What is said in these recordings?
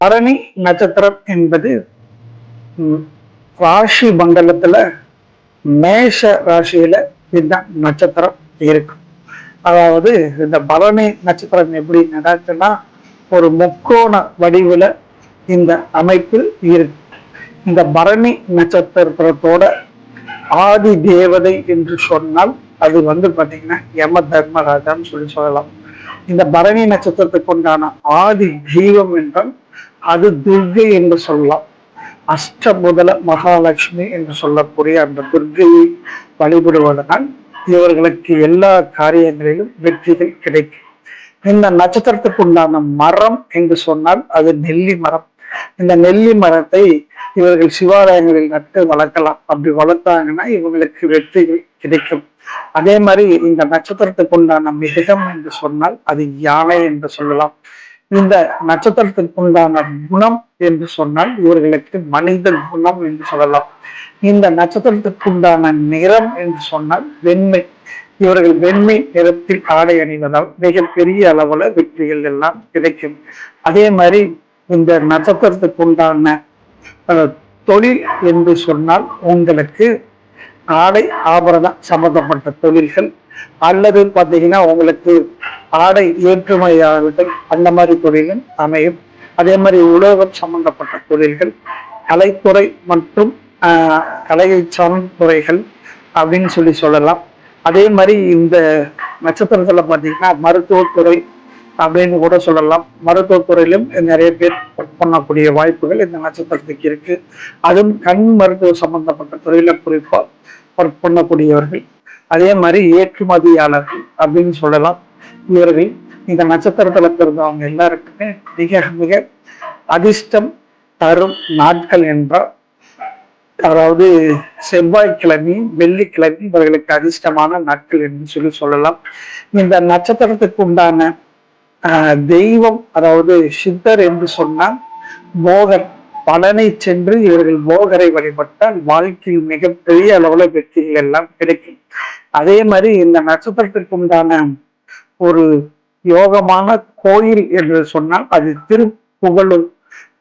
பரணி நட்சத்திரம் என்பது ராசி மண்டலத்துல மேஷ ராசியில இந்த நட்சத்திரம் இருக்கு. அதாவது இந்த பரணி நட்சத்திரம் எப்படி நடக்குன்னா ஒரு முக்கோண வடிவுல இந்த அமைப்பில் இருக்கு. இந்த பரணி நட்சத்திரத்தோட ஆதி தேவதை என்று சொன்னால் அது பாத்தீங்கன்னா யம தர்மராஜான்னு சொல்லலாம். இந்த பரணி நட்சத்திரத்துக்கு உண்டான ஆதி தெய்வம் என்றால் அது துர்கை என்று சொல்லலாம். அஷ்டமுதல மகாலட்சுமி என்று சொல்லக்கூடிய அந்த துர்கையை வழிபடுவதனால் இவர்களுக்கு எல்லா காரியங்களிலும் வெற்றிகள் கிடைக்கும். இந்த நட்சத்திரத்துக்கு உண்டான மரம் என்று சொன்னால் அது நெல்லி மரம். இந்த நெல்லி மரத்தை இவர்கள் சிவாலயங்களில் நட்டு வளர்க்கலாம். அப்படி வளர்த்தாங்கன்னா இவங்களுக்கு வெற்றிகள் கிடைக்கும். அதே மாதிரி இந்த நட்சத்திரத்துக்கு உண்டான மிருகம் என்று சொன்னால் அது யானை என்று சொல்லலாம். இந்த நட்சத்திரத்துக்கு உண்டான குணம் என்று சொன்னால் இவர்களுக்கு மனித குணம் என்று சொல்லலாம். இந்த நட்சத்திரத்துக்கு உண்டான நிறம் என்று சொன்னால் வெண்மை. இவர்கள் வெண்மை நிறத்தில் ஆடை அணிவதால் மிகப்பெரிய அளவுல வெற்றிகள் எல்லாம் கிடைக்கும். அதே மாதிரி இந்த நட்சத்திரத்துக்கு உண்டான தொழில் என்று சொன்னால் உங்களுக்கு ஆடை ஆபரணம் சம்பந்தப்பட்ட தொழில்கள் அல்லது பார்த்தீங்கன்னா உங்களுக்கு ஆடை ஏற்றுமதியாளர்கள் அந்த மாதிரி தொழில்கள் அமையும். அதே மாதிரி உலோகம் சம்பந்தப்பட்ட தொழில்கள், கலைத்துறை மற்றும் கலையை சார்ந்த துறைகள் அப்படின்னு சொல்லலாம். அதே மாதிரி இந்த நட்சத்திரத்துல பார்த்தீங்கன்னா மருத்துவத்துறை அப்படின்னு கூட சொல்லலாம். மருத்துவத்துறையிலும் நிறைய பேர் ஒர்க் பண்ணக்கூடிய வாய்ப்புகள் இந்த நட்சத்திரத்துக்கு இருக்கு. அதுவும் கண் மருத்துவ சம்பந்தப்பட்ட தொழில குறிப்பா ஒர்க் பண்ணக்கூடியவர்கள். அதே மாதிரி ஏற்றுமதியாளர்கள் அப்படின்னு சொல்லலாம். இவர்கள் இந்த நட்சத்திரத்துல பிறந்தவங்க எல்லாருக்குமே மிக மிக அதிர்ஷ்டம் தரும் நாட்கள் என்றால் அதாவது செவ்வாய்க்கிழமை வெள்ளிக்கிழமை இவர்களுக்கு அதிர்ஷ்டமான நாட்கள் என்று சொல்லலாம். இந்த நட்சத்திரத்துக்கு உண்டான தெய்வம் அதாவது சித்தர் என்று சொன்னால் போகர். பலனை சென்று இவர்கள் போகரை வழிபட்டால் வாழ்க்கையில் மிகப்பெரிய அளவுல வெற்றிகள் எல்லாம் கிடைக்கும். அதே மாதிரி இந்த நட்சத்திரத்திற்கு உண்டான ஒரு யோகமான கோயில் என்று சொன்னால் அது திருப்புகழூர்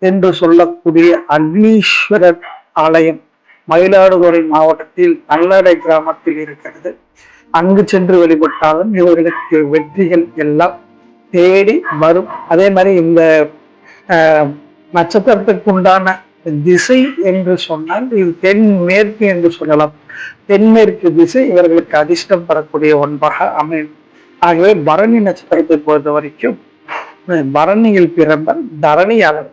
என்று சொல்லக்கூடிய அக்னீஸ்வரர் ஆலயம் மயிலாடுதுறை மாவட்டத்தில் நல்லடை கிராமத்தில் இருக்கிறது. அங்கு சென்று வழிபட்டாலும் இவர்களுக்கு வெற்றிகள் எல்லாம் தேடி வரும். அதே மாதிரி இந்த நட்சத்திரத்துக்கு உண்டான திசை என்று சொன்னால் இது தென்மேற்கு என்று சொல்லலாம். தென்மேற்கு திசை இவர்களுக்கு அதிர்ஷ்டம் பெறக்கூடிய ஒன்றாக அமையும். ஆகவே பரணி நட்சத்திரத்தை பொறுத்த வரைக்கும் பரணியில் பிறந்தால் தரணியாளர்